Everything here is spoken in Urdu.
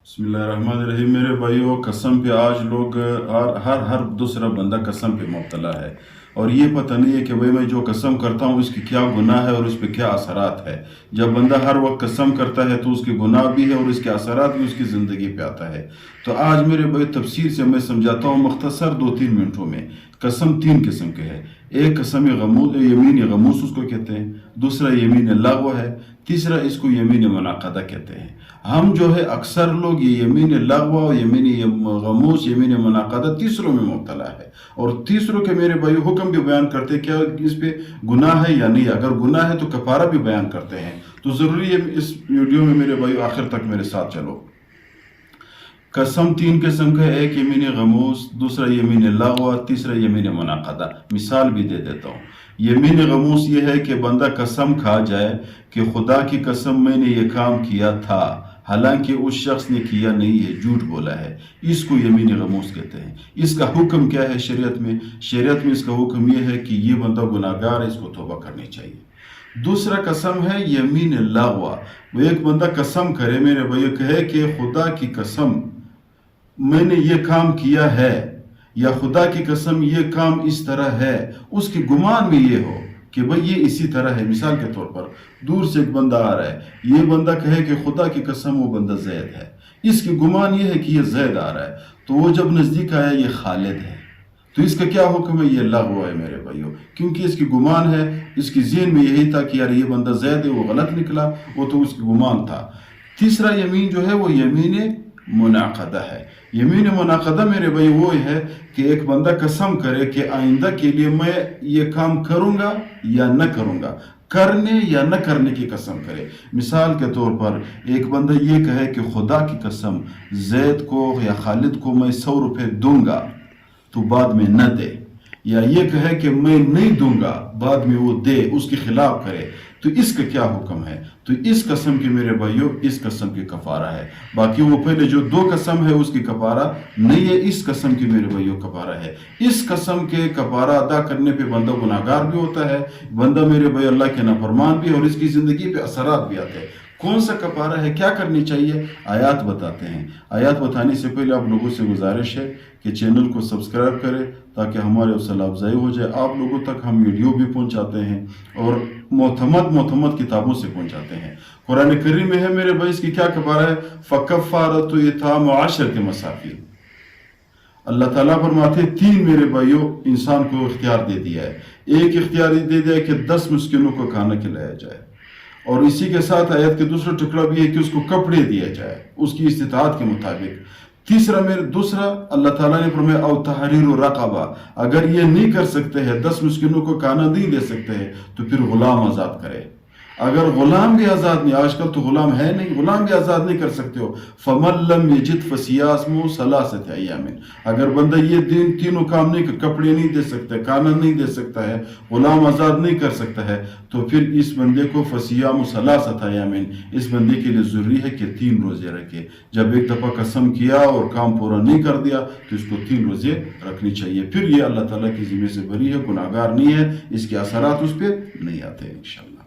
بسم اللہ الرحمن الرحیم۔ میرے بھائیو، قسم پہ آج لوگ ہر دوسرا بندہ قسم پہ مبتلا ہے، اور یہ پتہ نہیں ہے کہ بھئی میں جو قسم کرتا ہوں اس کی کیا گناہ ہے اور اس پہ کیا اثرات ہے۔ جب بندہ ہر وقت قسم کرتا ہے تو اس کے گناہ بھی ہے اور اس کے اثرات بھی اس کی زندگی پہ آتا ہے۔ تو آج میرے بھائی تفسیر سے میں سمجھاتا ہوں مختصر 2-3 منٹوں میں۔ قسم 3 قسم کے ہے۔ ایک قسم یمین غموس اس کو کہتے ہیں، دوسرا یمین لغو ہے، تیسرا اس کو یمین منعقدہ کہتے ہیں۔ ہم جو ہے اکثر لوگ یہ یمین لغو، یمین غموس، یمین منعقدہ تیسروں میں مبتلا ہے، اور تیسروں کے میرے بھائی حکم بھی بیان کرتے ہیں کیا اس پہ گناہ ہے یا نہیں۔ اگر گناہ ہے تو کفارہ بھی بیان کرتے ہیں۔ تو ضروری ہے اس ویڈیو میں میرے بھائی آخر تک میرے ساتھ چلو۔ قسم 3 قسم کا ہے، ایک یمین غموس، دوسرا یمین لغو، تیسرا یمین منعقدہ۔ مثال بھی دے دیتا ہوں۔ یمین غموس یہ ہے کہ بندہ قسم کھا جائے کہ خدا کی قسم میں نے یہ کام کیا تھا، حالانکہ اس شخص نے کیا نہیں ہے، جھوٹ بولا ہے۔ اس کو یمین غموس کہتے ہیں۔ اس کا حکم کیا ہے شریعت میں؟ شریعت میں اس کا حکم یہ ہے کہ یہ بندہ گناہگار ہے، اس کو توبہ کرنی چاہیے۔ دوسرا قسم ہے یمین لغو۔ وہ ایک بندہ قسم کرے میرے بھائی، کہے کہ خدا کی قسم میں نے یہ کام کیا ہے، یا خدا کی قسم یہ کام اس طرح ہے، اس کی گمان میں یہ ہو کہ بھئی یہ اسی طرح ہے۔ مثال کے طور پر دور سے ایک بندہ آ رہا ہے، یہ بندہ کہے کہ خدا کی قسم وہ بندہ زید ہے، اس کی گمان یہ ہے کہ یہ زید آ رہا ہے، تو وہ جب نزدیک آیا یہ خالد ہے، تو اس کا کیا حکم ہے؟ یہ لغو ہے میرے بھائیو، کیونکہ اس کی گمان ہے، اس کی ذہن میں یہی تھا کہ یار یہ بندہ زید ہے، وہ غلط نکلا، وہ تو اس کی گمان تھا۔ تیسرا یمین جو ہے وہ یمین منعقدہ ہے۔ یمین منعقدہ میرے بھائی وہ ہے کہ ایک بندہ قسم کرے کہ آئندہ کے لیے میں یہ کام کروں گا یا نہ کروں گا، کرنے یا نہ کرنے کی قسم کرے۔ مثال کے طور پر ایک بندہ یہ کہے کہ خدا کی قسم زید کو یا خالد کو میں 100 روپے دوں گا تو بعد میں نہ دے، یا یہ کہے کہ میں نہیں دوں گا بعد میں وہ دے، اس کے خلاف کرے، تو اس کا کیا حکم ہے؟ تو اس قسم کی میرے بھائیو اس قسم کی کفارہ ہے۔ باقی وہ پہلے جو 2 قسم ہے اس کی کفارہ نہیں ہے، اس قسم کی میرے بھائیو کفارہ ہے۔ اس قسم کے کفارہ ادا کرنے پہ بندہ گناہگار بھی ہوتا ہے، بندہ میرے بھائی اللہ کے نافرمان بھی، اور اس کی زندگی پہ اثرات بھی آتے ہیں۔ کون سا کفارہ ہے، کیا کرنی چاہیے، آیات بتاتے ہیں۔ آیات بتانے سے پہلے آپ لوگوں سے گزارش ہے کہ چینل کو سبسکرائب کریں تاکہ ہمارے حوصلہ افزائی ہو جائے۔ آپ لوگوں تک ہم ویڈیو بھی پہنچاتے ہیں اور معتمد کتابوں سے پہنچاتے ہیں۔ قرآن کریم میں ہے میرے بھائی اس کی کیا کفارہ ہے؟ فَكَفَّارَةُ إِطْعَامُ 10 مساکین۔ اللہ تعالیٰ فرماتے ہیں 3 میرے بھائیوں انسان کو اختیار دے دیا ہے۔ ایک اختیار دے دیا ہے کہ 10 مسکینوں کو کھانا کھلایا جائے، اور اسی کے ساتھ آیت کے دوسرا ٹکڑا بھی ہے کہ اس کو کپڑے دیے جائے اس کی استطاعت کے مطابق۔ دوسرا اللہ تعالیٰ نے فرمایا او تحریر رقبہ، اگر یہ نہیں کر سکتے ہیں، 10 مسکینوں کو کھانا نہیں دے سکتے ہیں، تو پھر غلام آزاد کرے۔ اگر غلام بھی آزاد نہیں، آج کل تو غلام ہے نہیں، غلام بھی آزاد نہیں کر سکتے ہو، فَمَن لَمْ يَجِدْ فَصِيَامُ 3 أَيَّامٍ، اگر بندہ یہ تینوں کام نہیں، کپڑے نہیں دے سکتے، کھانا نہیں دے سکتا ہے، غلام آزاد نہیں کر سکتا ہے، تو پھر اس بندے کو فَصِيَامُ 3 أَيَّامٍ، اس بندے کے لیے ضروری ہے کہ 3 روزے رکھے۔ جب ایک دفعہ قسم کیا اور کام پورا نہیں کر دیا تو اس کو 3 روزے رکھنی چاہیے، پھر یہ اللہ تعالیٰ کی ذمہ سے بری ہے، گناہگار نہیں ہے، اس کے اثرات اس پہ نہیں آتے انشاءاللہ۔